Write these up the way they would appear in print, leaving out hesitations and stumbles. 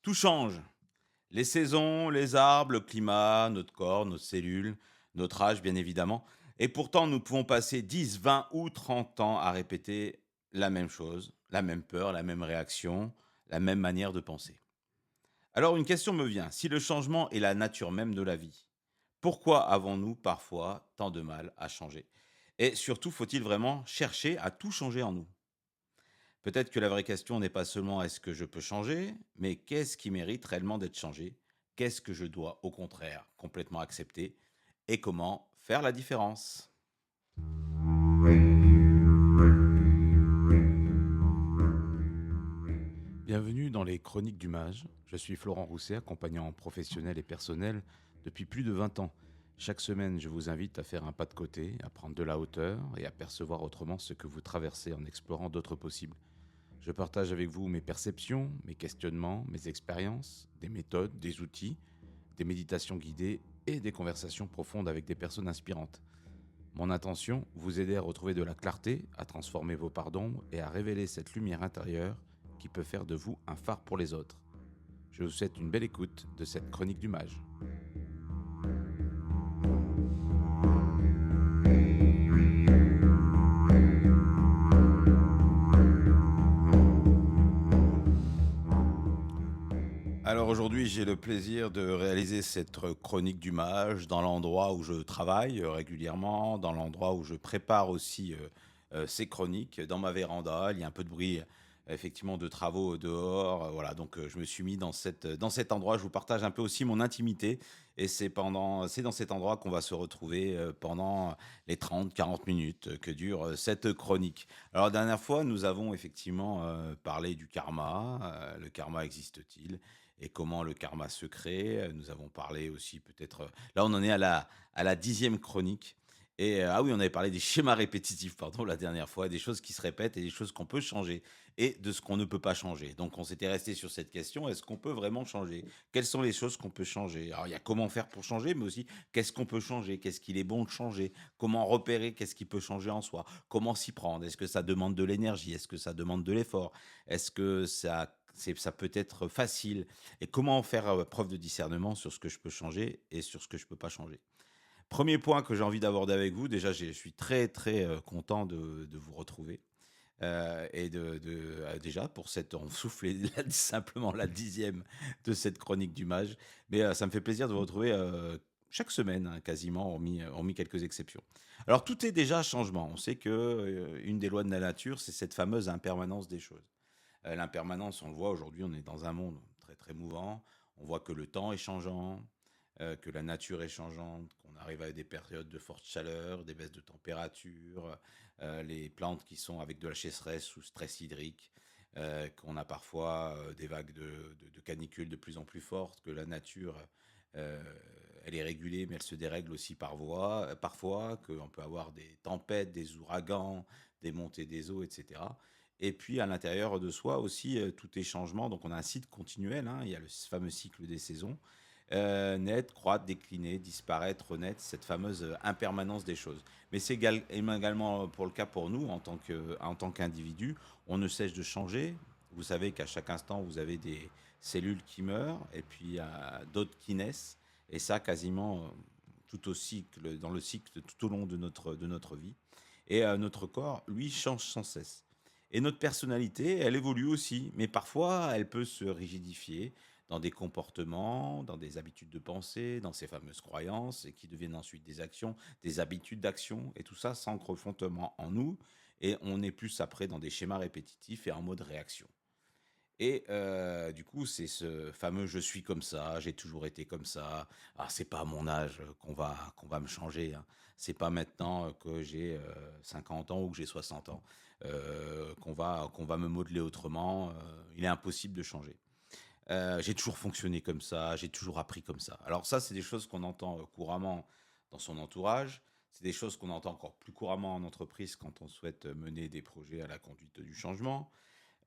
Tout change. Les saisons, les arbres, le climat, notre corps, nos cellules, notre âge, bien évidemment. Et pourtant, nous pouvons passer 10, 20 ou 30 ans à répéter la même chose, la même peur, la même réaction, la même manière de penser. Alors, une question me vient. Si le changement est la nature même de la vie, pourquoi avons-nous parfois tant de mal à changer? Et surtout, faut-il vraiment chercher à tout changer en nous? Peut-être que la vraie question n'est pas seulement est-ce que je peux changer, mais qu'est-ce qui mérite réellement d'être changé? Qu'est-ce que je dois au contraire complètement accepter? Et comment faire la différence? Bienvenue dans les Chroniques du Mage. Je suis Florent Rousset, accompagnant professionnel et personnel depuis plus de 20 ans. Chaque semaine, je vous invite à faire un pas de côté, à prendre de la hauteur et à percevoir autrement ce que vous traversez en explorant d'autres possibles. Je partage avec vous mes perceptions, mes questionnements, mes expériences, des méthodes, des outils, des méditations guidées et des conversations profondes avec des personnes inspirantes. Mon intention, vous aider à retrouver de la clarté, à transformer vos parts d'ombre et à révéler cette lumière intérieure qui peut faire de vous un phare pour les autres. Je vous souhaite une belle écoute de cette chronique du mage. Alors aujourd'hui, j'ai le plaisir de réaliser cette chronique du mage dans l'endroit où je travaille régulièrement, dans l'endroit où je prépare aussi ces chroniques, dans ma véranda. Il y a un peu de bruit, effectivement, de travaux dehors. Voilà, donc je me suis mis dans cet endroit. Je vous partage un peu aussi mon intimité. Et c'est dans cet endroit qu'on va se retrouver pendant les 30, 40 minutes que dure cette chronique. Alors, la dernière fois, nous avons effectivement parlé du karma. Le karma existe-t-il? Et comment le karma se crée. Nous avons parlé aussi peut-être, là on en est à la 10e chronique et ah oui, on avait parlé des schémas répétitifs, pardon, la dernière fois, des choses qui se répètent et des choses qu'on peut changer et de ce qu'on ne peut pas changer. Donc on s'était resté sur cette question, est-ce qu'on peut vraiment changer? Quelles sont les choses qu'on peut changer? Alors il y a comment faire pour changer, mais aussi qu'est-ce qu'on peut changer? Qu'est-ce qu'il est bon de changer? Comment repérer qu'est-ce qui peut changer en soi? Comment s'y prendre? Est-ce que ça demande de l'énergie? Est-ce que ça demande de l'effort? Est-ce que ça peut être facile? Et comment faire preuve de discernement sur ce que je peux changer et sur ce que je peux pas changer. Premier point que j'ai envie d'aborder avec vous, déjà, je suis très très content de vous retrouver. Et déjà pour cette, on souffle simplement la 10e de cette chronique du mage. Mais ça me fait plaisir de vous retrouver chaque semaine, hein, quasiment, hormis quelques exceptions. Alors tout est déjà changement. On sait que une des lois de la nature, c'est cette fameuse impermanence des choses. L'impermanence, on le voit aujourd'hui, on est dans un monde très très mouvant. On voit que le temps est changeant, que la nature est changeante, qu'on arrive à des périodes de forte chaleur, des baisses de température, les plantes qui sont avec de la sécheresse ou stress hydrique, qu'on a parfois des vagues de canicule de plus en plus fortes, que la nature, euh, elle est régulée, mais elle se dérègle aussi parfois, qu'on peut avoir des tempêtes, des ouragans, des montées des eaux, etc. Et puis à l'intérieur de soi aussi, tout est changement. Donc on a un cycle continuel, hein, il y a le fameux cycle des saisons. Naître, croître, décliner, disparaître, renaître, cette fameuse impermanence des choses. Mais c'est également pour le cas pour nous en tant qu'individu. On ne cesse de changer. Vous savez qu'à chaque instant, vous avez des cellules qui meurent et puis d'autres qui naissent. Et ça, quasiment tout au cycle, dans le cycle tout au long de notre vie. Et notre corps, lui, change sans cesse. Et notre personnalité, elle évolue aussi, mais parfois, elle peut se rigidifier dans des comportements, dans des habitudes de pensée, dans ces fameuses croyances, et qui deviennent ensuite des actions, des habitudes d'action, et tout ça s'ancre profondément en nous, et on est plus après dans des schémas répétitifs et en mode réaction. Et du coup, c'est ce fameux «je suis comme ça, j'ai toujours été comme ça». Ah, c'est pas à mon âge qu'on va me changer, hein. C'est pas maintenant que j'ai 50 ans ou que j'ai 60 ans qu'on va me modeler autrement. Il est impossible de changer. J'ai toujours fonctionné comme ça, j'ai toujours appris comme ça. Alors ça, c'est des choses qu'on entend couramment dans son entourage. C'est des choses qu'on entend encore plus couramment en entreprise quand on souhaite mener des projets à la conduite du changement.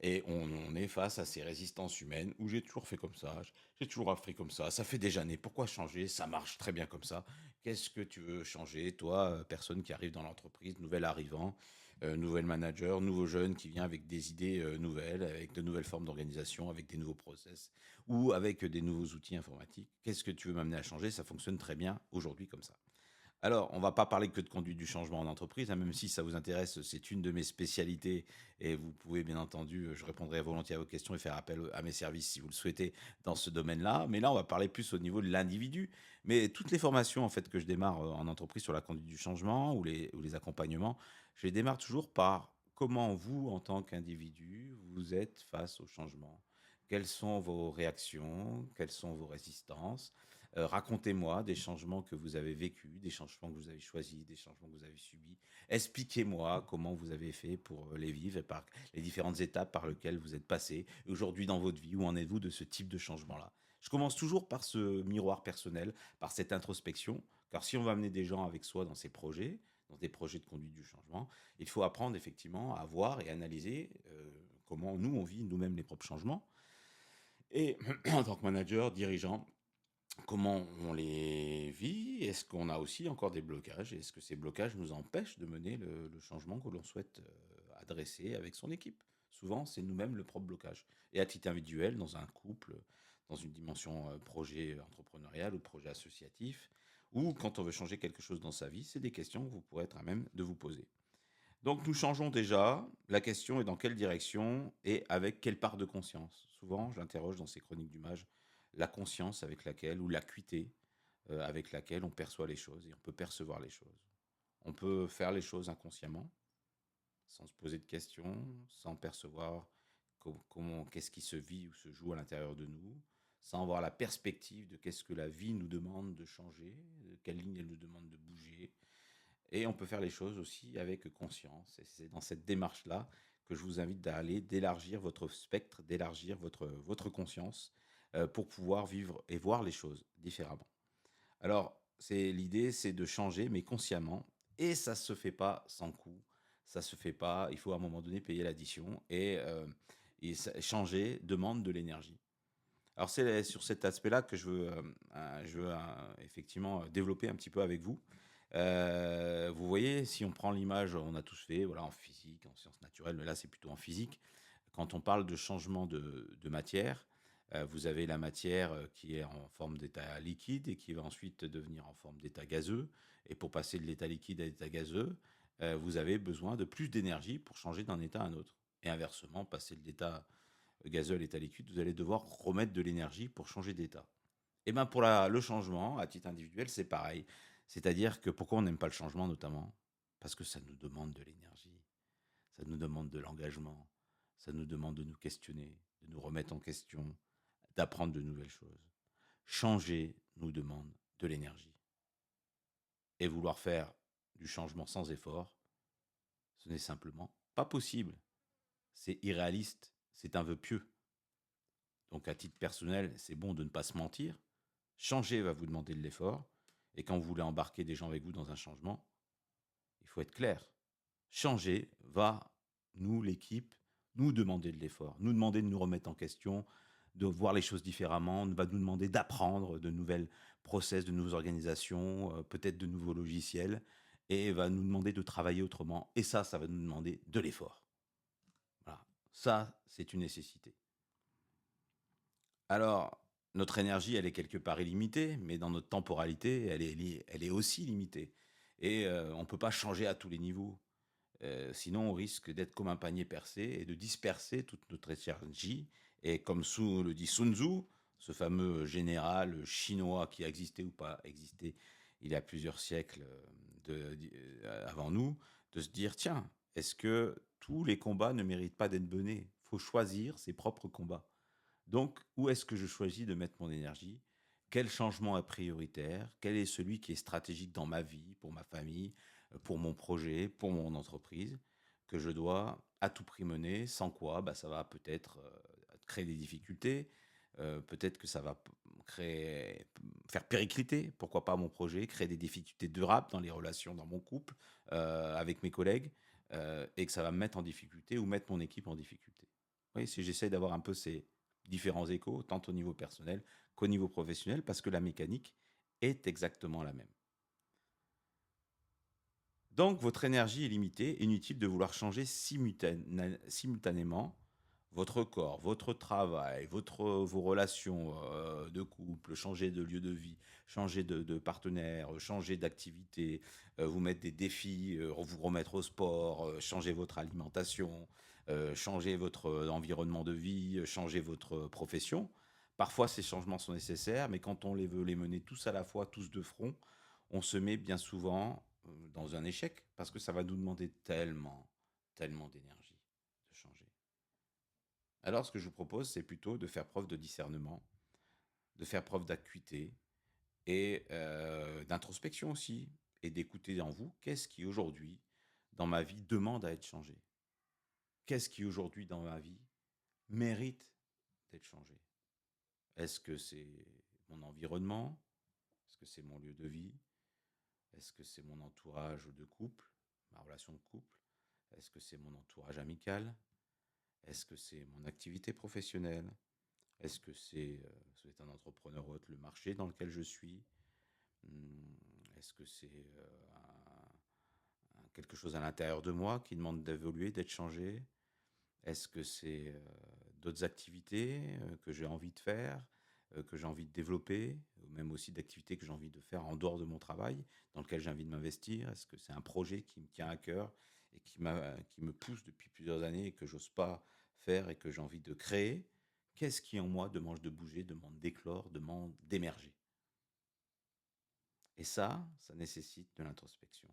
Et on est face à ces résistances humaines où j'ai toujours fait comme ça, j'ai toujours appris comme ça fait des années, pourquoi changer? Ça marche très bien comme ça. Qu'est-ce que tu veux changer, toi, personne qui arrive dans l'entreprise, nouvel arrivant? Nouvel manager, nouveau jeune qui vient avec des idées nouvelles, avec de nouvelles formes d'organisation, avec des nouveaux process ou avec des nouveaux outils informatiques. Qu'est-ce que tu veux m'amener à changer? Ça fonctionne très bien aujourd'hui comme ça. Alors, on va pas parler que de conduite du changement en entreprise, hein, même si ça vous intéresse, c'est une de mes spécialités et vous pouvez bien entendu, je répondrai volontiers à vos questions et faire appel à mes services si vous le souhaitez dans ce domaine-là. Mais là, on va parler plus au niveau de l'individu. Mais toutes les formations en fait que je démarre en entreprise sur la conduite du changement ou les accompagnements, je les démarre toujours par comment vous, en tant qu'individu, vous êtes face au changement. Quelles sont vos réactions? Quelles sont vos résistances? Racontez-moi des changements que vous avez vécus, des changements que vous avez choisis, des changements que vous avez subis. Expliquez-moi comment vous avez fait pour les vivre et par les différentes étapes par lesquelles vous êtes passé. Aujourd'hui dans votre vie, où en êtes-vous de ce type de changement-là? Je commence toujours par ce miroir personnel, par cette introspection, car si on va amener des gens avec soi dans ces projets, dans des projets de conduite du changement, il faut apprendre effectivement à voir et analyser comment nous, on vit nous-mêmes les propres changements. Et en tant que manager, dirigeant, comment on les vit? Est-ce qu'on a aussi encore des blocages? Est-ce que ces blocages nous empêchent de mener le changement que l'on souhaite adresser avec son équipe? Souvent, c'est nous-mêmes le propre blocage. Et à titre individuel, dans un couple, dans une dimension projet entrepreneurial ou projet associatif, ou quand on veut changer quelque chose dans sa vie, c'est des questions que vous pourrez être à même de vous poser. Donc nous changeons déjà. La question est dans quelle direction et avec quelle part de conscience. Souvent, j'interroge dans ces chroniques du mage la conscience avec laquelle, ou l'acuité avec laquelle on perçoit les choses et on peut percevoir les choses. On peut faire les choses inconsciemment, sans se poser de questions, sans percevoir comment, qu'est-ce qui se vit ou se joue à l'intérieur de nous, sans avoir la perspective de qu'est-ce que la vie nous demande de changer, de quelle ligne elle nous demande de bouger, et on peut faire les choses aussi avec conscience. Et c'est dans cette démarche-là que je vous invite à aller, d'élargir votre spectre, d'élargir votre conscience pour pouvoir vivre et voir les choses différemment. Alors, l'idée, c'est de changer, mais consciemment. Et ça ne se fait pas sans coût. Ça se fait pas. Il faut à un moment donné payer l'addition. Changer demande de l'énergie. Alors, c'est sur cet aspect-là que je veux effectivement développer un petit peu avec vous. Vous voyez, si on prend l'image, on a tous fait, voilà, en physique, en sciences naturelles, mais là, c'est plutôt en physique. Quand on parle de changement de matière, vous avez la matière qui est en forme d'état liquide et qui va ensuite devenir en forme d'état gazeux. Et pour passer de l'état liquide à l'état gazeux, vous avez besoin de plus d'énergie pour changer d'un état à un autre. Et inversement, passer de l'état gazeux à l'état liquide, vous allez devoir remettre de l'énergie pour changer d'état. Et ben pour le changement, à titre individuel, c'est pareil. C'est-à-dire que pourquoi on n'aime pas le changement notamment? Parce que ça nous demande de l'énergie, ça nous demande de l'engagement, ça nous demande de nous questionner, de nous remettre en question, d'apprendre de nouvelles choses. Changer nous demande de l'énergie. Et vouloir faire du changement sans effort, ce n'est simplement pas possible. C'est irréaliste, c'est un vœu pieux. Donc à titre personnel, c'est bon de ne pas se mentir. Changer va vous demander de l'effort. Et quand vous voulez embarquer des gens avec vous dans un changement, il faut être clair. Changer va, nous, l'équipe, nous demander de l'effort, nous demander de nous remettre en question, de voir les choses différemment, va nous demander d'apprendre de nouvelles process, de nouvelles organisations, peut-être de nouveaux logiciels, et va nous demander de travailler autrement. Et ça va nous demander de l'effort. Voilà. Ça, c'est une nécessité. Alors, notre énergie, elle est quelque part illimitée, mais dans notre temporalité, elle est aussi limitée. Et on ne peut pas changer à tous les niveaux. Sinon, on risque d'être comme un panier percé et de disperser toute notre énergie. Et comme le dit Sun Tzu, ce fameux général chinois qui a existé ou pas existé il y a plusieurs siècles avant nous, de se dire, tiens, est-ce que tous les combats ne méritent pas d'être menés? Il faut choisir ses propres combats. Donc, où est-ce que je choisis de mettre mon énergie? Quel changement est prioritaire? Quel est celui qui est stratégique dans ma vie, pour ma famille, pour mon projet, pour mon entreprise, que je dois à tout prix mener, sans quoi bah, ça va peut-être créer des difficultés, peut-être que ça va faire péricliter, pourquoi pas mon projet, créer des difficultés durables dans les relations, dans mon couple, avec mes collègues, et que ça va me mettre en difficulté ou mettre mon équipe en difficulté. Oui, si j'essaie d'avoir un peu ces différents échos, tant au niveau personnel qu'au niveau professionnel, parce que la mécanique est exactement la même. Donc votre énergie est limitée, inutile de vouloir changer simultanément votre corps, votre travail, vos relations de couple, changer de lieu de vie, changer de partenaire, changer d'activité, vous mettre des défis, vous remettre au sport, changer votre alimentation, changer votre environnement de vie, changer votre profession. Parfois, ces changements sont nécessaires, mais quand on les veut les mener tous à la fois, tous de front, on se met bien souvent dans un échec parce que ça va nous demander tellement, tellement d'énergie de changer. Alors, ce que je vous propose, c'est plutôt de faire preuve de discernement, de faire preuve d'acuité et d'introspection aussi, et d'écouter en vous qu'est-ce qui aujourd'hui, dans ma vie, demande à être changé. Qu'est-ce qui aujourd'hui, dans ma vie, mérite d'être changé. Est-ce que c'est mon environnement? Est-ce que c'est mon lieu de vie? Est-ce que c'est mon entourage de couple, ma relation de couple? Est-ce que c'est mon entourage amical? Est-ce que c'est mon activité professionnelle? Est-ce que c'est un entrepreneur ou autre, le marché dans lequel je suis? Est-ce que c'est quelque chose à l'intérieur de moi qui demande d'évoluer, d'être changé? Est-ce que c'est d'autres activités que j'ai envie de faire, que j'ai envie de développer, ou même aussi d'activités que j'ai envie de faire en dehors de mon travail, dans lequel j'ai envie de m'investir? Est-ce que c'est un projet qui me tient à cœur et qui me pousse depuis plusieurs années et que j'ose pas faire et que j'ai envie de créer? Qu'est-ce qui en moi demande de bouger, demande d'éclore, demande d'émerger? Et ça nécessite de l'introspection,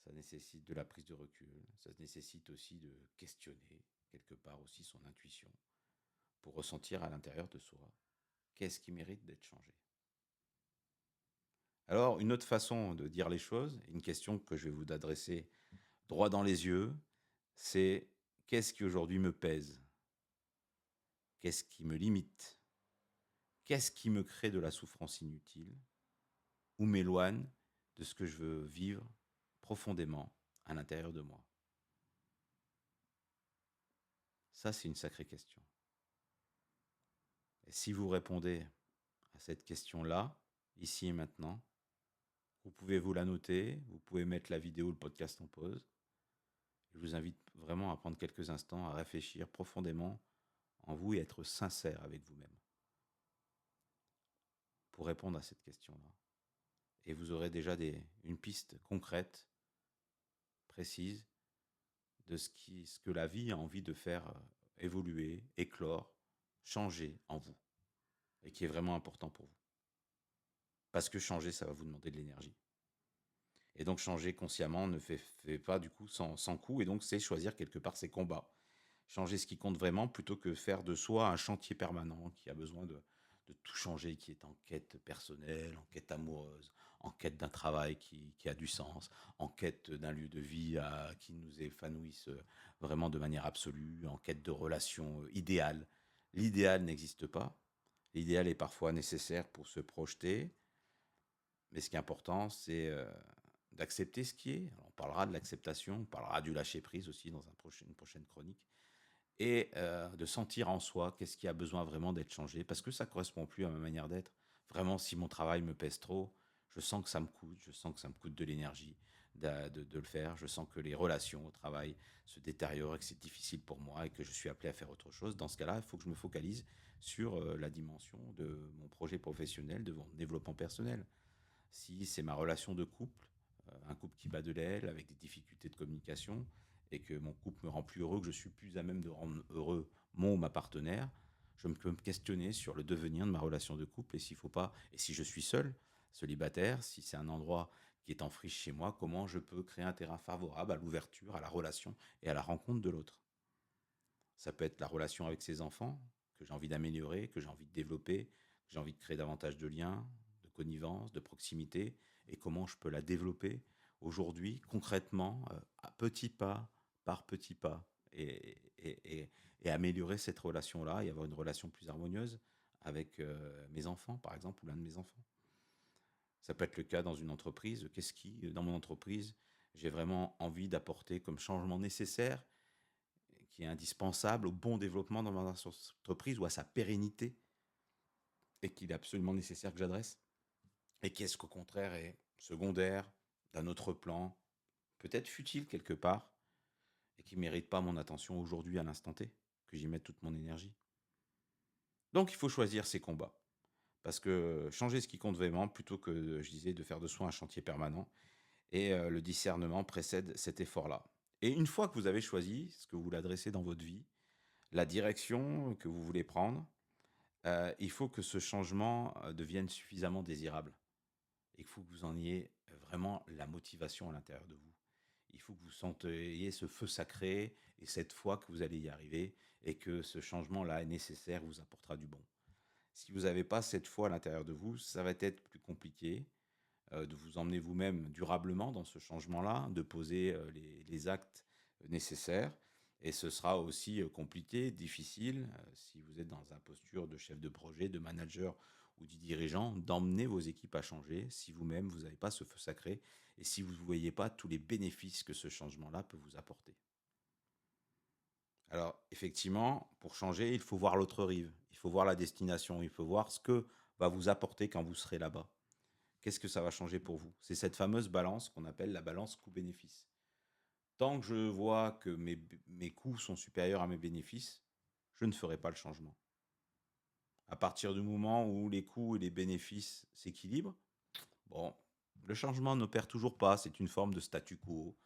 ça nécessite de la prise de recul, ça nécessite aussi de questionner quelque part aussi son intuition pour ressentir à l'intérieur de soi qu'est-ce qui mérite d'être changé. Alors, une autre façon de dire les choses, une question que je vais vous adresser droit dans les yeux, c'est qu'est-ce qui aujourd'hui me pèse? Qu'est-ce qui me limite? Qu'est-ce qui me crée de la souffrance inutile ou m'éloigne de ce que je veux vivre profondément à l'intérieur de moi? Ça, c'est une sacrée question. Et si vous répondez à cette question-là, ici et maintenant, vous pouvez vous la noter, vous pouvez mettre la vidéo, le podcast en pause. Je vous invite vraiment à prendre quelques instants à réfléchir profondément en vous et être sincère avec vous-même pour répondre à cette question-là. Et vous aurez déjà une piste concrète, précise, de ce que la vie a envie de faire évoluer, éclore, changer en vous, et qui est vraiment important pour vous. Parce que changer, ça va vous demander de l'énergie. Et donc changer consciemment ne fait pas du coup sans coup, et donc c'est choisir quelque part ses combats. Changer ce qui compte vraiment plutôt que faire de soi un chantier permanent qui a besoin de tout changer, qui est en quête personnelle, en quête amoureuse, en quête d'un travail qui a du sens, en quête d'un lieu de vie qui nous épanouisse vraiment de manière absolue, en quête de relations idéales. L'idéal n'existe pas. L'idéal est parfois nécessaire pour se projeter, mais ce qui est important, c'est d'accepter ce qui est. Alors, on parlera de l'acceptation, on parlera du lâcher-prise aussi dans une prochaine chronique, et de sentir en soi qu'est-ce qui a besoin vraiment d'être changé, parce que ça ne correspond plus à ma manière d'être. Vraiment, si mon travail me pèse trop, je sens que ça me coûte, je sens que ça me coûte de l'énergie de le faire, je sens que les relations au travail se détériorent et que c'est difficile pour moi et que je suis appelé à faire autre chose. Dans ce cas-là, il faut que je me focalise sur la dimension de mon projet professionnel, de mon développement personnel. Si c'est ma relation de couple, un couple qui bat de l'aile avec des difficultés de communication, et que mon couple me rend plus heureux, que je suis plus à même de rendre heureux mon ou ma partenaire, je peux me questionner sur le devenir de ma relation de couple, et s'il faut pas, et si je suis seul, célibataire, si c'est un endroit qui est en friche chez moi, comment je peux créer un terrain favorable à l'ouverture, à la relation et à la rencontre de l'autre. Ça peut être la relation avec ses enfants, que j'ai envie d'améliorer, que j'ai envie de développer, que j'ai envie de créer davantage de liens, de connivence, de proximité, et comment je peux la développer aujourd'hui, concrètement, à petits pas, par petits pas, et améliorer cette relation-là et avoir une relation plus harmonieuse avec mes enfants, par exemple, ou l'un de mes enfants. Ça peut être le cas dans une entreprise. Qu'est-ce qui, dans mon entreprise, j'ai vraiment envie d'apporter comme changement nécessaire qui est indispensable au bon développement dans ma entreprise ou à sa pérennité et qu'il est absolument nécessaire que j'adresse, et qu'est-ce qu'au contraire est secondaire, d'un autre plan, peut-être futile quelque part, et qui ne mérite pas mon attention aujourd'hui à l'instant T, que j'y mette toute mon énergie. Donc il faut choisir ses combats. Parce que changer ce qui compte vraiment, plutôt que, je disais, de faire de soi un chantier permanent. Et le discernement précède cet effort-là. Et une fois que vous avez choisi ce que vous voulez adresser dans votre vie, la direction que vous voulez prendre, il faut que ce changement devienne suffisamment désirable. Il faut que vous en ayez vraiment la motivation à l'intérieur de vous. Il faut que vous sentiez ce feu sacré et cette foi que vous allez y arriver et que ce changement-là est nécessaire, vous apportera du bon. Si vous n'avez pas cette foi à l'intérieur de vous, ça va être plus compliqué de vous emmener vous-même durablement dans ce changement-là, de poser les actes nécessaires. Et ce sera aussi compliqué, difficile, si vous êtes dans une posture de chef de projet, de manager ou de dirigeant, d'emmener vos équipes à changer si vous-même, vous n'avez pas ce feu sacré et si vous ne voyez pas tous les bénéfices que ce changement-là peut vous apporter. Alors, effectivement, pour changer, il faut voir l'autre rive, il faut voir la destination, il faut voir ce que va vous apporter quand vous serez là-bas. Qu'est-ce que ça va changer pour vous? C'est cette fameuse balance qu'on appelle la balance coût-bénéfice. Tant que je vois que mes coûts sont supérieurs à mes bénéfices, je ne ferai pas le changement. À partir du moment où les coûts et les bénéfices s'équilibrent, bon, le changement n'opère toujours pas, c'est une forme de statu quo.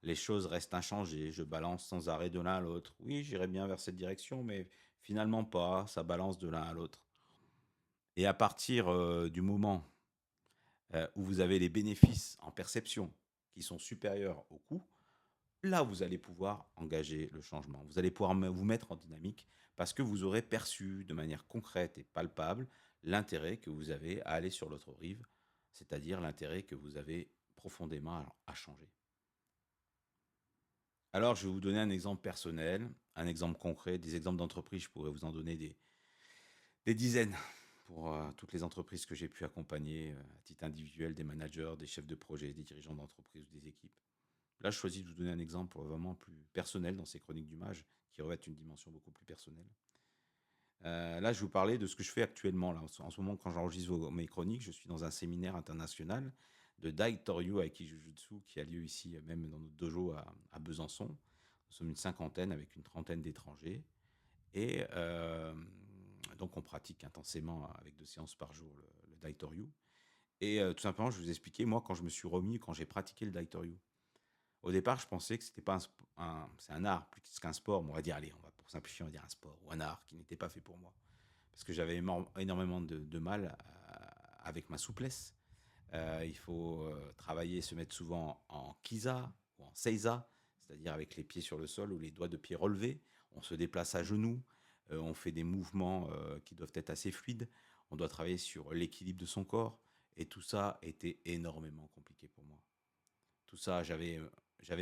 Les choses restent inchangées, je balance sans arrêt de l'un à l'autre. Oui, j'irai bien vers cette direction, mais finalement pas, ça balance de l'un à l'autre. Et à partir du moment où vous avez les bénéfices en perception qui sont supérieurs aux coûts, là, vous allez pouvoir engager le changement. Vous allez pouvoir vous mettre en dynamique parce que vous aurez perçu de manière concrète et palpable l'intérêt que vous avez à aller sur l'autre rive, c'est-à-dire l'intérêt que vous avez profondément à changer. Alors, je vais vous donner un exemple personnel, un exemple concret, des exemples d'entreprises, je pourrais vous en donner des dizaines pour toutes les entreprises que j'ai pu accompagner à titre individuel, des managers, des chefs de projet, des dirigeants d'entreprise ou des équipes. Là, je choisis de vous donner un exemple vraiment plus personnel dans ces chroniques du mage, qui revêtent une dimension beaucoup plus personnelle. Là, je vais vous parler de ce que je fais actuellement. Là. En ce moment, quand j'enregistre mes chroniques, je suis dans un séminaire international de Dai Toryu Aikijujutsu qui a lieu ici, même dans notre dojo à Besançon. Nous sommes une cinquantaine avec une trentaine d'étrangers. Et donc, on pratique intensément avec 2 séances par jour le Dai Toryu. Et tout simplement, je vais vous expliquer, moi, quand je me suis remis, quand j'ai pratiqué le Dai Toryu. Au départ, je pensais que c'était pas c'est un art plus qu'un sport. On va dire, allez, pour simplifier, on va dire un sport ou un art qui n'était pas fait pour moi. Parce que j'avais énormément de mal avec ma souplesse. Il faut travailler, se mettre souvent en kiza ou en seiza, c'est-à-dire avec les pieds sur le sol ou les doigts de pied relevés. On se déplace à genoux, on fait des mouvements qui doivent être assez fluides. On doit travailler sur l'équilibre de son corps. Et tout ça était énormément compliqué pour moi. Tout ça, j'avais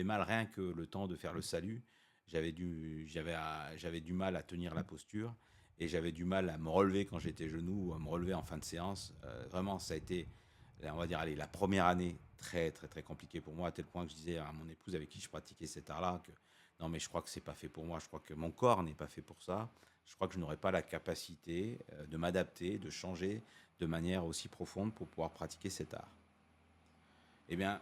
mal rien que le temps de faire le salut. J'avais du mal à tenir la posture et j'avais du mal à me relever quand j'étais genou ou à me relever en fin de séance. Vraiment, ça a été, on va dire, allez, la première année très, très, très compliquée pour moi, à tel point que je disais à mon épouse avec qui je pratiquais cet art-là que non, mais je crois que c'est pas fait pour moi. Je crois que mon corps n'est pas fait pour ça. Je crois que je n'aurais pas la capacité de m'adapter, de changer de manière aussi profonde pour pouvoir pratiquer cet art. Eh bien,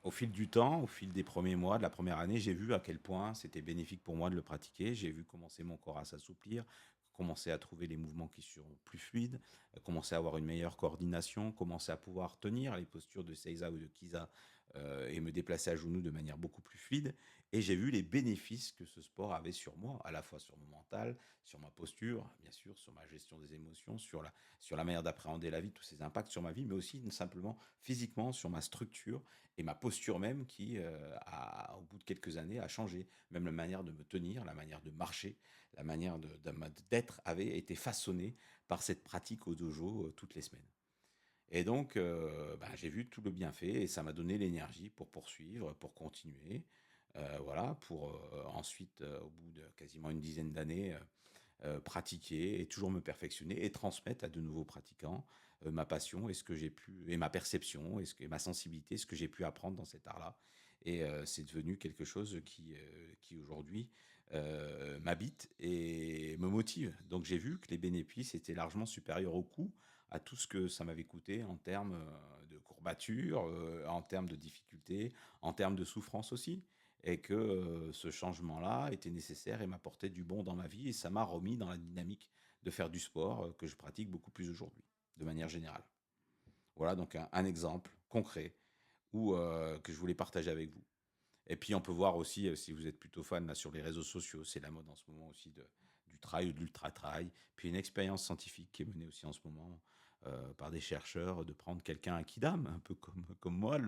au fil du temps, au fil des premiers mois de la première année, j'ai vu à quel point c'était bénéfique pour moi de le pratiquer. J'ai vu commencer mon corps à s'assouplir, commencer à trouver les mouvements qui sont plus fluides, commencer à avoir une meilleure coordination, commencer à pouvoir tenir les postures de Seiza ou de Kiza et me déplacer à genoux de manière beaucoup plus fluide. Et j'ai vu les bénéfices que ce sport avait sur moi, à la fois sur mon mental, sur ma posture, bien sûr, sur ma gestion des émotions, sur la manière d'appréhender la vie, tous ces impacts sur ma vie, mais aussi simplement physiquement sur ma structure et ma posture même qui, au bout de quelques années, a changé. Même la manière de me tenir, la manière de marcher, la manière d'être avait été façonnée par cette pratique au dojo toutes les semaines. Et donc, j'ai vu tout le bienfait et ça m'a donné l'énergie pour poursuivre, pour continuer. Voilà, pour ensuite, au bout de quasiment une dizaine d'années, pratiquer et toujours me perfectionner et transmettre à de nouveaux pratiquants ma passion et ce que j'ai pu et ma perception et ma sensibilité, ce que j'ai pu apprendre dans cet art-là. Et c'est devenu quelque chose qui aujourd'hui m'habite et me motive. Donc j'ai vu que les bénéfices étaient largement supérieurs aux coûts à tout ce que ça m'avait coûté en termes de courbatures, en termes de difficultés, en termes de souffrance aussi. Et que ce changement-là était nécessaire et m'apportait du bon dans ma vie. Et ça m'a remis dans la dynamique de faire du sport que je pratique beaucoup plus aujourd'hui, de manière générale. Voilà donc un exemple concret que je voulais partager avec vous. Et puis on peut voir aussi, si vous êtes plutôt fan là, sur les réseaux sociaux, c'est la mode en ce moment aussi du trail ou de l'ultra-trail. Puis une expérience scientifique qui est menée aussi en ce moment par des chercheurs, de prendre quelqu'un à Kidam, un peu comme moi,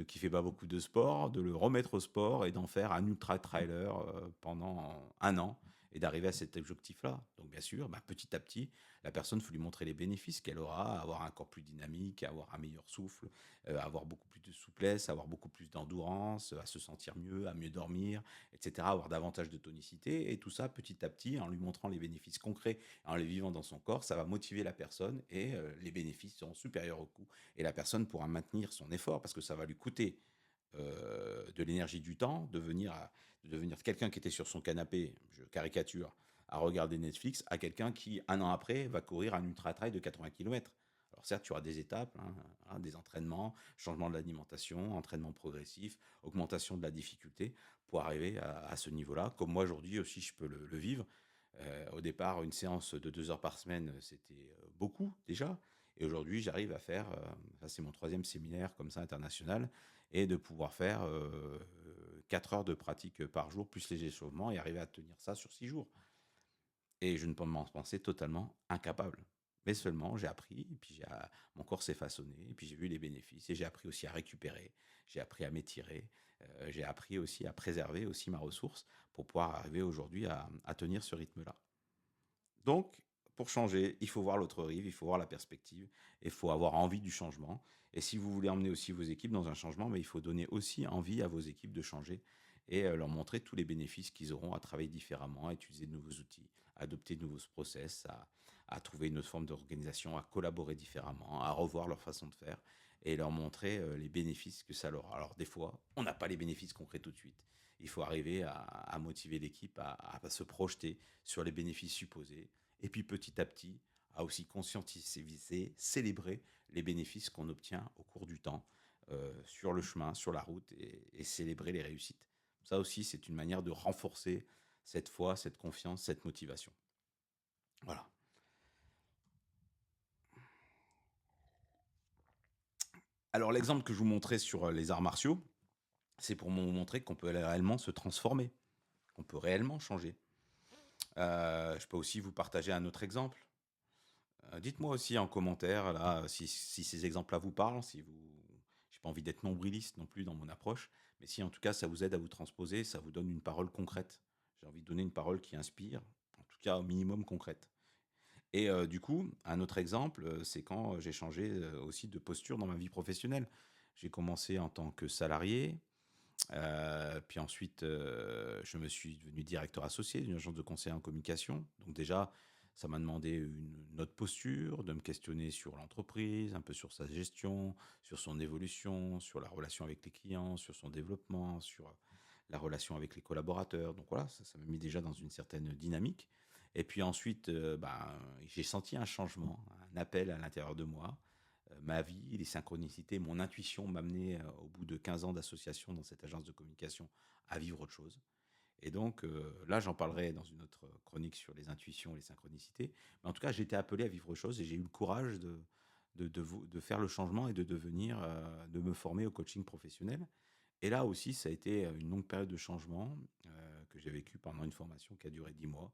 qui fait pas beaucoup de sport, de le remettre au sport et d'en faire un ultra-trailer pendant un an et d'arriver à cet objectif-là. Donc bien sûr, bah, petit à petit, la personne, il faut lui montrer les bénéfices qu'elle aura, avoir un corps plus dynamique, avoir un meilleur souffle, avoir beaucoup plus de souplesse, avoir beaucoup plus d'endurance, à se sentir mieux, à mieux dormir, etc., avoir davantage de tonicité. Et tout ça, petit à petit, en lui montrant les bénéfices concrets, en les vivant dans son corps, ça va motiver la personne et les bénéfices seront supérieurs au coût. Et la personne pourra maintenir son effort parce que ça va lui coûter de l'énergie, du temps, de devenir quelqu'un qui était sur son canapé, je caricature, à regarder Netflix, à quelqu'un qui, un an après, va courir un ultra-trail de 80 km. Alors certes, tu auras des étapes, des entraînements, changement de l'alimentation, entraînement progressif, augmentation de la difficulté pour arriver à ce niveau-là. Comme moi aujourd'hui aussi, je peux le vivre. Au départ, une séance de 2 heures par semaine, c'était beaucoup déjà. Et aujourd'hui, j'arrive à faire, ça c'est mon troisième séminaire comme ça international, et de pouvoir faire 4 heures de pratique par jour, plus les échauffements, et arriver à tenir ça sur 6 jours. Et je ne peux m'en penser totalement incapable. Mais seulement, j'ai appris, et puis mon corps s'est façonné, et puis j'ai vu les bénéfices, et j'ai appris aussi à récupérer, j'ai appris à m'étirer, j'ai appris aussi à préserver aussi ma ressource pour pouvoir arriver aujourd'hui à tenir ce rythme-là. Donc, pour changer, il faut voir l'autre rive, il faut voir la perspective, il faut avoir envie du changement. Et si vous voulez emmener aussi vos équipes dans un changement, mais il faut donner aussi envie à vos équipes de changer et leur montrer tous les bénéfices qu'ils auront à travailler différemment, à utiliser de nouveaux outils, à adopter de nouveaux process, à trouver une autre forme d'organisation, à collaborer différemment, à revoir leur façon de faire et leur montrer les bénéfices que ça leur a. Alors des fois, on n'a pas les bénéfices concrets tout de suite. Il faut arriver à motiver l'équipe à se projeter sur les bénéfices supposés et puis petit à petit à aussi conscientiser, célébrer les bénéfices qu'on obtient au cours du temps sur le chemin, sur la route et célébrer les réussites. Ça aussi, c'est une manière de renforcer cette foi, cette confiance, cette motivation. Voilà. Alors l'exemple que je vous montrais sur les arts martiaux, c'est pour vous montrer qu'on peut réellement se transformer, qu'on peut réellement changer. Je peux aussi vous partager un autre exemple. Dites-moi aussi en commentaire là si ces exemples-là vous parlent, si vous j'ai pas envie d'être nombriliste non plus dans mon approche, mais si en tout cas ça vous aide à vous transposer, ça vous donne une parole concrète. J'ai envie de donner une parole qui inspire, en tout cas au minimum concrète. Et du coup, un autre exemple, c'est quand j'ai changé, aussi de posture dans ma vie professionnelle. J'ai commencé en tant que salarié, puis ensuite, je me suis devenu directeur associé d'une agence de conseil en communication. Donc déjà, ça m'a demandé une autre posture, de me questionner sur l'entreprise, un peu sur sa gestion, sur son évolution, sur la relation avec les clients, sur son développement, sur la relation avec les collaborateurs. Donc voilà, ça m'a mis déjà dans une certaine dynamique. Et puis ensuite, ben, j'ai senti un changement, un appel à l'intérieur de moi. Ma vie, les synchronicités, mon intuition m'amenait, au bout de 15 ans d'association dans cette agence de communication, à vivre autre chose. Et donc, là, j'en parlerai dans une autre chronique sur les intuitions, les synchronicités. Mais en tout cas, j'ai été appelé à vivre autre chose et j'ai eu le courage de faire le changement et de devenir, de me former au coaching professionnel. Et là aussi, ça a été une longue période de changement que j'ai vécu pendant une formation qui a duré 10 mois.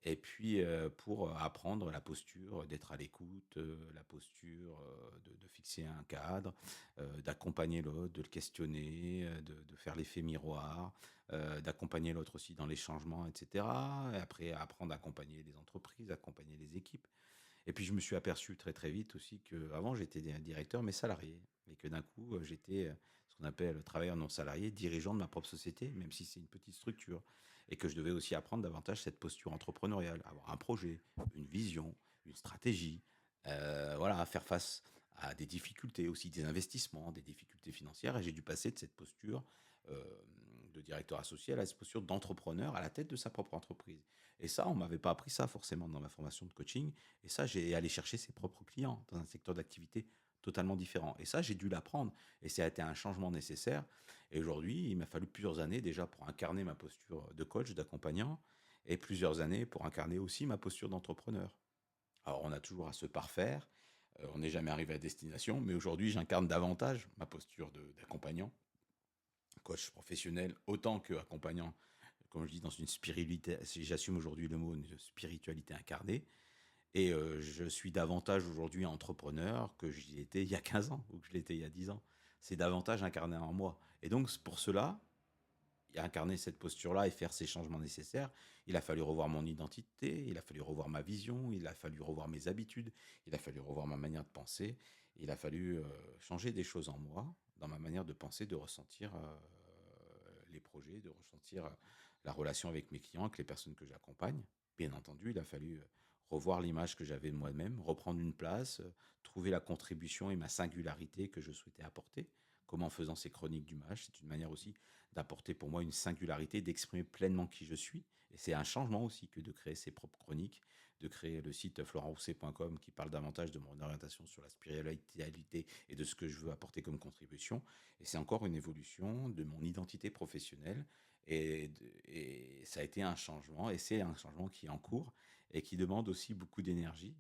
Et puis, pour apprendre la posture, d'être à l'écoute, la posture, de fixer un cadre, d'accompagner l'autre, de le questionner, de faire l'effet miroir, d'accompagner l'autre aussi dans les changements et cetera. Et après apprendre à accompagner les entreprises, accompagner les équipes. Et puis je me suis aperçu très, très vite aussi qu'avant j'étais directeur, mais salarié et que d'un coup, j'étais, ce qu'on appelle travailleur non salarié, dirigeant de ma propre société, même si c'est une petite structure et que je devais aussi apprendre davantage cette posture entrepreneuriale, avoir un projet, une vision, une stratégie, voilà, faire face à des difficultés aussi, des investissements, des difficultés financières et j'ai dû passer de cette posture, de directeur associé à la posture d'entrepreneur à la tête de sa propre entreprise. Et ça, on m'avait pas appris ça forcément dans ma formation de coaching. Et ça, j'ai allé chercher ses propres clients dans un secteur d'activité totalement différent. Et ça, j'ai dû l'apprendre. Et ça a été un changement nécessaire. Et aujourd'hui, il m'a fallu plusieurs années déjà pour incarner ma posture de coach, d'accompagnant, et plusieurs années pour incarner aussi ma posture d'entrepreneur. Alors, on a toujours à se parfaire. On n'est jamais arrivé à destination. Mais aujourd'hui, j'incarne davantage ma posture d'accompagnant, coach professionnel, autant qu'accompagnant, comme je dis, dans une spiritualité. Si j'assume aujourd'hui le mot, une spiritualité incarnée. Et je suis davantage aujourd'hui entrepreneur que j'y étais il y a 15 ans ou que je l'étais il y a 10 ans. C'est davantage incarné en moi. Et donc, pour cela, incarner cette posture-là et faire ces changements nécessaires, il a fallu revoir mon identité, il a fallu revoir ma vision, il a fallu revoir mes habitudes, il a fallu revoir ma manière de penser, il a fallu changer des choses en moi, dans ma manière de penser, de ressentir les projets, de ressentir la relation avec mes clients, avec les personnes que j'accompagne. Bien entendu, il a fallu revoir l'image que j'avais de moi-même, reprendre une place, trouver la contribution et ma singularité que je souhaitais apporter. Comment en faisant ces chroniques du mage, c'est une manière aussi d'apporter pour moi une singularité, d'exprimer pleinement qui je suis. Et c'est un changement aussi que de créer ses propres chroniques, de créer le site florenthousset.com qui parle davantage de mon orientation sur la spiritualité et de ce que je veux apporter comme contribution. Et c'est encore une évolution de mon identité professionnelle. Et ça a été un changement, et c'est un changement qui est en cours et qui demande aussi beaucoup d'énergie.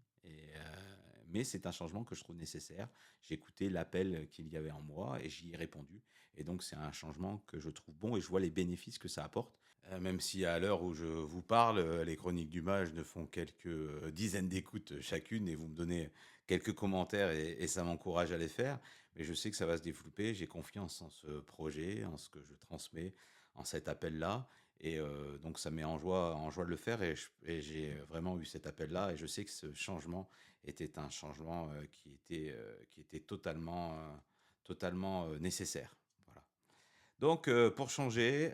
Mais c'est un changement que je trouve nécessaire. J'ai écouté l'appel qu'il y avait en moi et j'y ai répondu. Et donc c'est un changement que je trouve bon et je vois les bénéfices que ça apporte. Même si à l'heure où je vous parle, les chroniques du mage ne font quelques dizaines d'écoutes chacune et vous me donnez quelques commentaires et ça m'encourage à les faire. Mais je sais que ça va se développer. J'ai confiance en ce projet, en ce que je transmets, en cet appel-là. Et donc ça met en joie de le faire et j'ai vraiment eu cet appel-là et je sais que ce changement était un changement qui était totalement nécessaire. Voilà. Donc pour changer,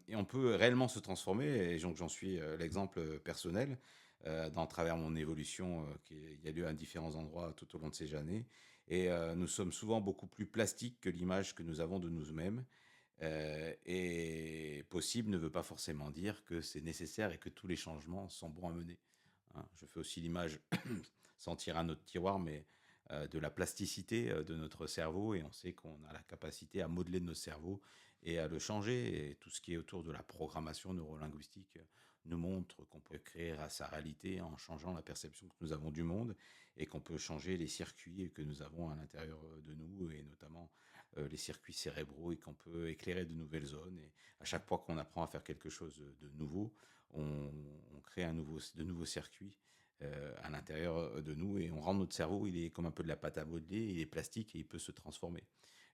et on peut réellement se transformer et donc j'en suis l'exemple personnel dans travers mon évolution qui a lieu à différents endroits tout au long de ces années. Et nous sommes souvent beaucoup plus plastiques que l'image que nous avons de nous-mêmes. Et possible ne veut pas forcément dire que c'est nécessaire et que tous les changements sont bons à mener. Hein. Je fais aussi l'image, sans tirer un autre tiroir, mais de la plasticité de notre cerveau et on sait qu'on a la capacité à modeler notre cerveau et à le changer. Et tout ce qui est autour de la programmation neurolinguistique nous montre qu'on peut créer à sa réalité en changeant la perception que nous avons du monde et qu'on peut changer les circuits que nous avons à l'intérieur de nous et notamment les circuits cérébraux et qu'on peut éclairer de nouvelles zones. Et à chaque fois qu'on apprend à faire quelque chose de nouveau, on crée de nouveaux circuits à l'intérieur de nous et on rend notre cerveau, il est comme un peu de la pâte à modeler, il est plastique et il peut se transformer.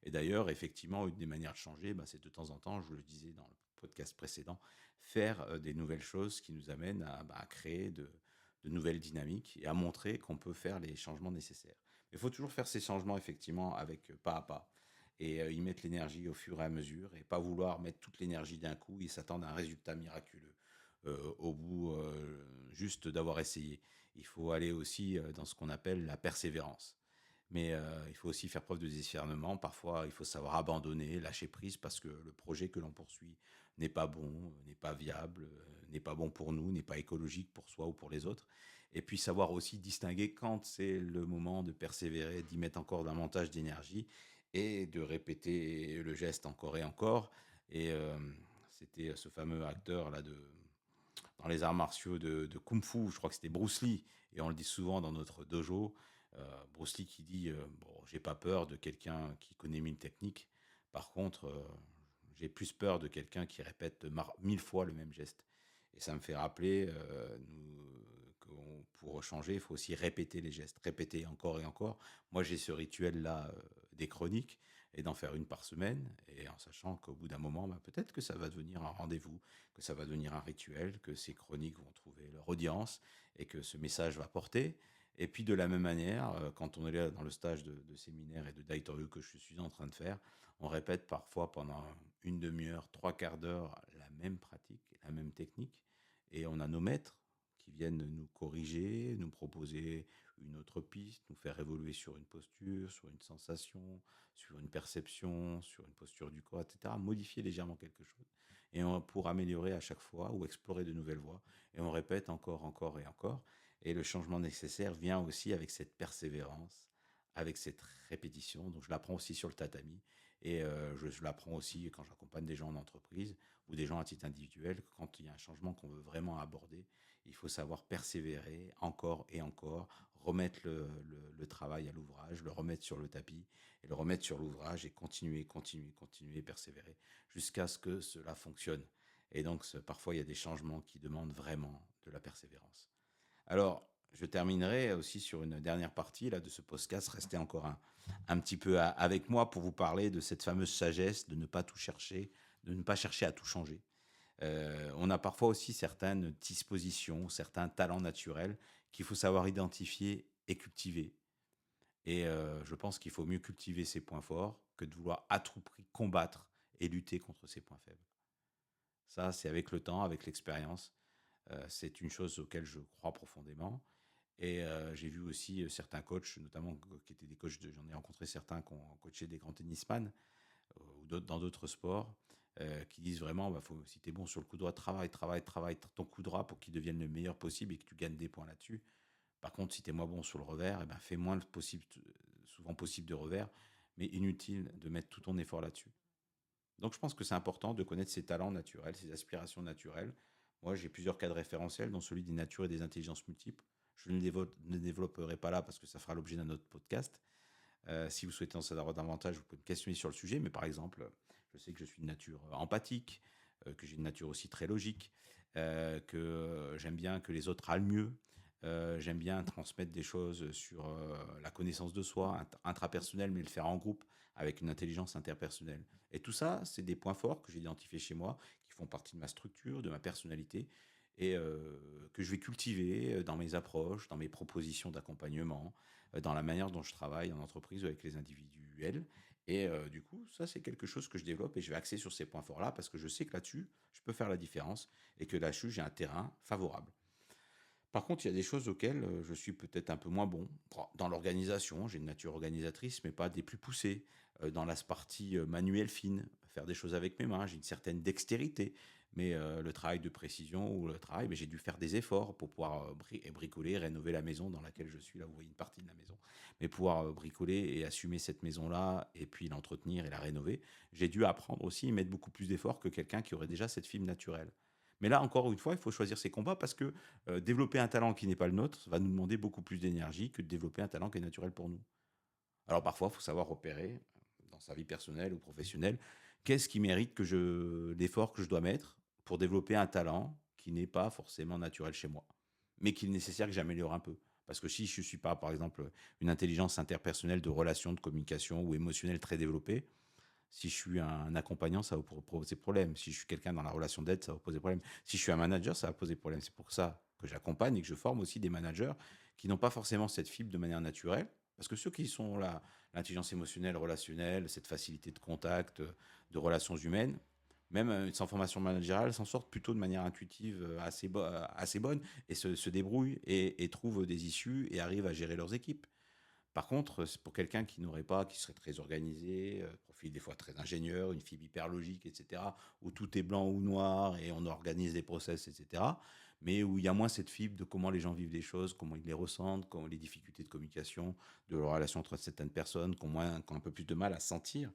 Et d'ailleurs, effectivement, une des manières de changer, bah, c'est de temps en temps, je le disais dans le podcast précédent, faire des nouvelles choses qui nous amènent à créer de nouvelles dynamiques et à montrer qu'on peut faire les changements nécessaires. Il faut toujours faire ces changements, effectivement, avec pas à pas et y mettre l'énergie au fur et à mesure et pas vouloir mettre toute l'énergie d'un coup et s'attendre à un résultat miraculeux au bout juste d'avoir essayé. Il faut aller aussi dans ce qu'on appelle la persévérance. Mais il faut aussi faire preuve de discernement. Parfois, il faut savoir abandonner, lâcher prise parce que le projet que l'on poursuit n'est pas bon, n'est pas viable, n'est pas bon pour nous, n'est pas écologique pour soi ou pour les autres. Et puis savoir aussi distinguer quand c'est le moment de persévérer, d'y mettre encore davantage d'énergie et de répéter le geste encore et encore. Et c'était ce fameux acteur là dans les arts martiaux de Kung Fu, je crois que c'était Bruce Lee, et on le dit souvent dans notre dojo, Bruce Lee qui dit bon, j'ai pas peur de quelqu'un qui connaît 1000 techniques, par contre, j'ai plus peur de quelqu'un qui répète 1000 fois le même geste. Et ça me fait rappeler pour changer, il faut aussi répéter les gestes, répéter encore et encore. Moi, j'ai ce rituel-là des chroniques et d'en faire une par semaine, et en sachant qu'au bout d'un moment, bah, peut-être que ça va devenir un rendez-vous, que ça va devenir un rituel, que ces chroniques vont trouver leur audience et que ce message va porter. Et puis de la même manière, quand on est là dans le stage de séminaire et de Daitoryu que je suis en train de faire, on répète parfois pendant une demi-heure, trois quarts d'heure la même pratique, la même technique. Et on a nos maîtres qui viennent nous corriger, nous proposer une autre piste, nous faire évoluer sur une posture, sur une sensation, sur une perception, sur une posture du corps, etc. Modifier légèrement quelque chose. pour améliorer à chaque fois ou explorer de nouvelles voies. Et on répète encore, encore et encore. Et le changement nécessaire vient aussi avec cette persévérance, avec cette répétition. Donc je l'apprends aussi sur le tatami et je l'apprends aussi quand j'accompagne des gens en entreprise ou des gens à titre individuel. Quand il y a un changement qu'on veut vraiment aborder, il faut savoir persévérer encore et encore, remettre le travail à l'ouvrage, le remettre sur le tapis et le remettre sur l'ouvrage et continuer, continuer, continuer, persévérer jusqu'à ce que cela fonctionne. Et donc parfois il y a des changements qui demandent vraiment de la persévérance. Alors, je terminerai aussi sur une dernière partie là, de ce podcast. Restez encore un petit peu avec moi pour vous parler de cette fameuse sagesse de ne pas tout chercher, de ne pas chercher à tout changer. On a parfois aussi certaines dispositions, certains talents naturels qu'il faut savoir identifier et cultiver. Et je pense qu'il faut mieux cultiver ses points forts que de vouloir à tout prix combattre et lutter contre ses points faibles. Ça, c'est avec le temps, avec l'expérience. C'est une chose auquel je crois profondément. Et j'ai vu aussi certains coachs, notamment qui étaient des coachs, j'en ai rencontré certains qui ont coaché des grands tennisman ou dans d'autres sports, qui disent vraiment, bah, si tu es bon sur le coup droit, travaille, travaille, travaille ton coup droit pour qu'il devienne le meilleur possible et que tu gagnes des points là-dessus. Par contre, si tu es moins bon sur le revers, eh ben, fais moins possible, souvent possible de revers, mais inutile de mettre tout ton effort là-dessus. Donc je pense que c'est important de connaître ses talents naturels, ses aspirations naturelles. Moi, j'ai plusieurs cas de référentiels, dont celui des natures et des intelligences multiples. Je ne développerai pas là parce que ça fera l'objet d'un autre podcast. Si vous souhaitez en savoir davantage, vous pouvez me questionner sur le sujet. Mais par exemple, je sais que je suis de nature empathique, que j'ai une nature aussi très logique, que j'aime bien que les autres aillent mieux. J'aime bien transmettre des choses sur la connaissance de soi, intrapersonnelle, mais le faire en groupe, avec une intelligence interpersonnelle. Et tout ça, c'est des points forts que j'ai identifiés chez moi, qui font partie de ma structure, de ma personnalité, et que je vais cultiver dans mes approches, dans mes propositions d'accompagnement, dans la manière dont je travaille en entreprise ou avec les individuels. Et du coup, ça, c'est quelque chose que je développe et je vais axer sur ces points forts-là parce que je sais que là-dessus, je peux faire la différence et que là-dessus, j'ai un terrain favorable. Par contre, il y a des choses auxquelles je suis peut-être un peu moins bon. Dans l'organisation, j'ai une nature organisatrice, mais pas des plus poussées. Dans la partie manuelle fine, faire des choses avec mes mains, j'ai une certaine dextérité. Mais le travail de précision ou le travail, mais j'ai dû faire des efforts pour pouvoir bricoler, rénover la maison dans laquelle je suis. Là, vous voyez une partie de la maison. Mais pouvoir bricoler et assumer cette maison-là, et puis l'entretenir et la rénover, j'ai dû apprendre aussi, mettre beaucoup plus d'efforts que quelqu'un qui aurait déjà cette fibre naturelle. Mais là, encore une fois, il faut choisir ses combats parce que développer un talent qui n'est pas le nôtre va nous demander beaucoup plus d'énergie que de développer un talent qui est naturel pour nous. Alors parfois, il faut savoir repérer dans sa vie personnelle ou professionnelle qu'est-ce qui mérite l'effort que je dois mettre pour développer un talent qui n'est pas forcément naturel chez moi, mais qu'il est nécessaire que j'améliore un peu. Parce que si je ne suis pas, par exemple, une intelligence interpersonnelle de relation, de communication ou émotionnelle très développée, si je suis un accompagnant, ça va poser problème. Si je suis quelqu'un dans la relation d'aide, ça va poser problème. Si je suis un manager, ça va poser problème. C'est pour ça que j'accompagne et que je forme aussi des managers qui n'ont pas forcément cette fibre de manière naturelle. Parce que ceux qui sont là, l'intelligence émotionnelle, relationnelle, cette facilité de contact, de relations humaines, même sans formation managériale, s'en sortent plutôt de manière intuitive assez bonne et se débrouillent et trouvent des issues et arrivent à gérer leurs équipes. Par contre, c'est pour quelqu'un qui n'aurait pas, qui serait très organisé, profil des fois très ingénieur, une fibre hyper logique, etc., où tout est blanc ou noir et on organise des process, etc., mais où il y a moins cette fibre de comment les gens vivent les choses, comment ils les ressentent, comment les difficultés de communication, de la relation entre certaines personnes, qui ont un peu plus de mal à sentir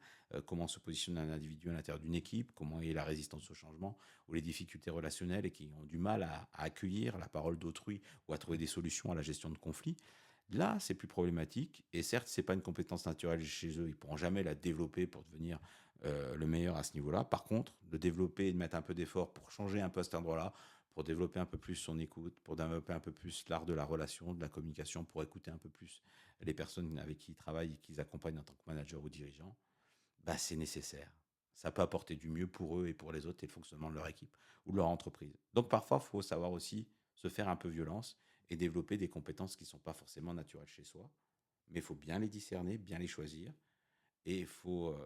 comment se positionne un individu à l'intérieur d'une équipe, comment est la résistance au changement, ou les difficultés relationnelles et qui ont du mal à accueillir la parole d'autrui ou à trouver des solutions à la gestion de conflits. Là, c'est plus problématique. Et certes, c'est pas une compétence naturelle chez eux. Ils pourront jamais la développer pour devenir le meilleur à ce niveau-là. Par contre, de développer et de mettre un peu d'effort pour changer un peu à cet endroit-là, pour développer un peu plus son écoute, pour développer un peu plus l'art de la relation, de la communication, pour écouter un peu plus les personnes avec qui ils travaillent et qu'ils accompagnent en tant que manager ou dirigeant, bah, c'est nécessaire. Ça peut apporter du mieux pour eux et pour les autres et le fonctionnement de leur équipe ou de leur entreprise. Donc parfois, il faut savoir aussi se faire un peu violence et développer des compétences qui ne sont pas forcément naturelles chez soi. Mais il faut bien les discerner, bien les choisir. Et il faut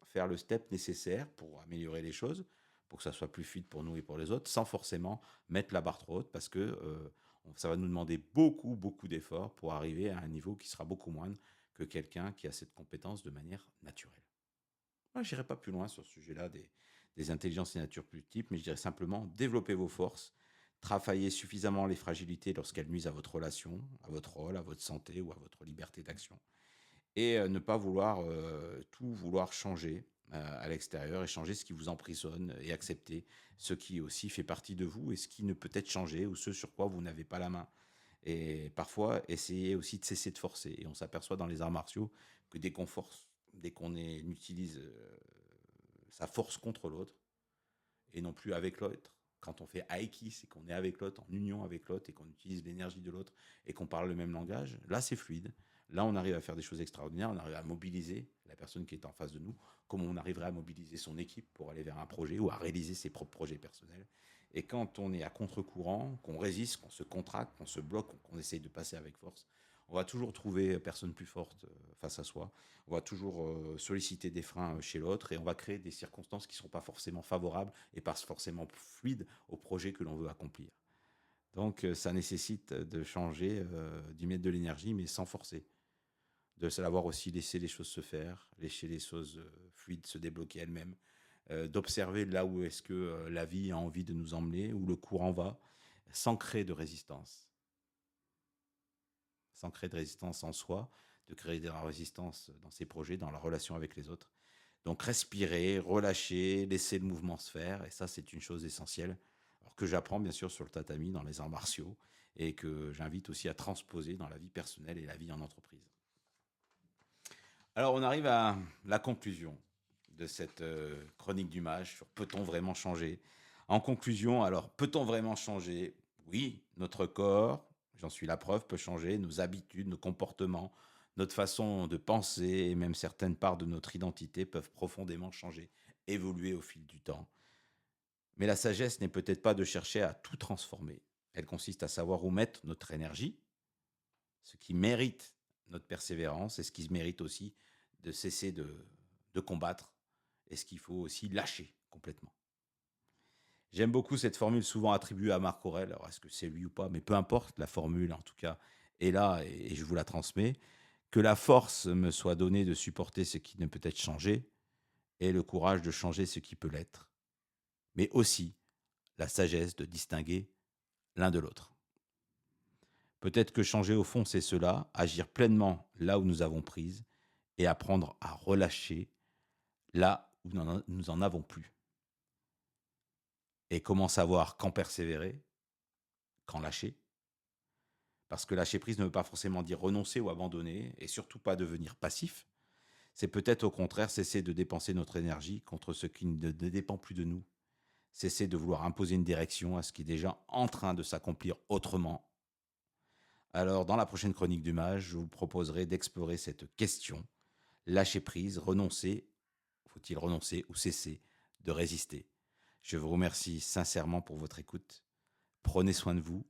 faire le step nécessaire pour améliorer les choses, pour que ça soit plus fluide pour nous et pour les autres, sans forcément mettre la barre trop haute, parce que ça va nous demander beaucoup, beaucoup d'efforts pour arriver à un niveau qui sera beaucoup moindre que quelqu'un qui a cette compétence de manière naturelle. Moi, j'irai pas plus loin sur ce sujet-là des intelligences et natures multiples, mais je dirais simplement développer vos forces, travailler suffisamment les fragilités lorsqu'elles nuisent à votre relation, à votre rôle, à votre santé ou à votre liberté d'action. Et ne pas vouloir tout vouloir changer à l'extérieur et changer ce qui vous emprisonne et accepter ce qui aussi fait partie de vous et ce qui ne peut être changé ou ce sur quoi vous n'avez pas la main. Et parfois, essayer aussi de cesser de forcer. Et on s'aperçoit dans les arts martiaux que dès qu'on force, dès qu'on utilise sa force contre l'autre et non plus avec l'autre, quand on fait aiki, c'est qu'on est avec l'autre, en union avec l'autre et qu'on utilise l'énergie de l'autre et qu'on parle le même langage, là c'est fluide. Là, on arrive à faire des choses extraordinaires, on arrive à mobiliser la personne qui est en face de nous, comme on arriverait à mobiliser son équipe pour aller vers un projet ou à réaliser ses propres projets personnels. Et quand on est à contre-courant, qu'on résiste, qu'on se contracte, qu'on se bloque, qu'on essaye de passer avec force, on va toujours trouver personne plus forte face à soi. On va toujours solliciter des freins chez l'autre et on va créer des circonstances qui ne seront pas forcément favorables et pas forcément fluides au projet que l'on veut accomplir. Donc ça nécessite de changer, d'y mettre de l'énergie, mais sans forcer. De savoir aussi laisser les choses se faire, laisser les choses fluides se débloquer elles-mêmes, d'observer là où est-ce que la vie a envie de nous emmener, où le courant va, sans créer de résistance. Sans créer de résistance en soi, de créer de la résistance dans ses projets, dans la relation avec les autres. Donc respirer, relâcher, laisser le mouvement se faire, et ça c'est une chose essentielle, alors que j'apprends bien sûr sur le tatami, dans les arts martiaux, et que j'invite aussi à transposer dans la vie personnelle et la vie en entreprise. Alors on arrive à la conclusion de cette chronique du mage sur peut-on vraiment changer. En conclusion, alors peut-on vraiment changer? Oui, notre corps, j'en suis la preuve, peut changer, nos habitudes, nos comportements, notre façon de penser et même certaines parts de notre identité peuvent profondément changer, évoluer au fil du temps. Mais la sagesse n'est peut-être pas de chercher à tout transformer. Elle consiste à savoir où mettre notre énergie, ce qui mérite notre persévérance et ce qui mérite aussi de cesser de combattre et ce qu'il faut aussi lâcher complètement. J'aime beaucoup cette formule souvent attribuée à Marc Aurèle. Alors, est-ce que c'est lui ou pas? Mais peu importe, la formule, en tout cas, est là et je vous la transmets. Que la force me soit donnée de supporter ce qui ne peut être changé et le courage de changer ce qui peut l'être. Mais aussi la sagesse de distinguer l'un de l'autre. Peut-être que changer au fond, c'est cela, agir pleinement là où nous avons prise et apprendre à relâcher là où nous en avons plus. Et comment savoir quand persévérer, quand lâcher? Parce que lâcher prise ne veut pas forcément dire renoncer ou abandonner, et surtout pas devenir passif. C'est peut-être au contraire cesser de dépenser notre énergie contre ce qui ne dépend plus de nous. Cesser de vouloir imposer une direction à ce qui est déjà en train de s'accomplir autrement. Alors, dans la prochaine chronique du mage, je vous proposerai d'explorer cette question. Lâcher prise, renoncer, faut-il renoncer ou cesser de résister? Je vous remercie sincèrement pour votre écoute. Prenez soin de vous.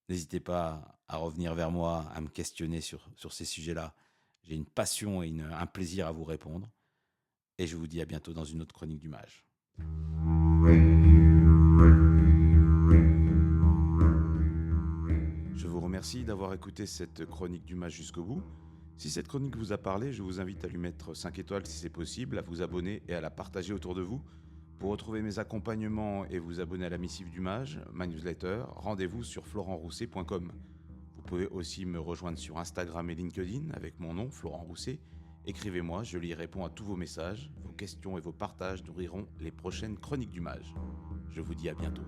N'hésitez pas à revenir vers moi, à me questionner sur ces sujets-là. J'ai une passion et un plaisir à vous répondre. Et je vous dis à bientôt dans une autre chronique du mage. Je vous remercie d'avoir écouté cette chronique du mage jusqu'au bout. Si cette chronique vous a parlé, je vous invite à lui mettre 5 étoiles si c'est possible, à vous abonner et à la partager autour de vous. Pour retrouver mes accompagnements et vous abonner à la missive du mage, ma newsletter, rendez-vous sur florentrousset.com. Vous pouvez aussi me rejoindre sur Instagram et LinkedIn avec mon nom, Florent Rousset. Écrivez-moi, je y réponds à tous vos messages. Vos questions et vos partages nourriront les prochaines chroniques du mage. Je vous dis à bientôt.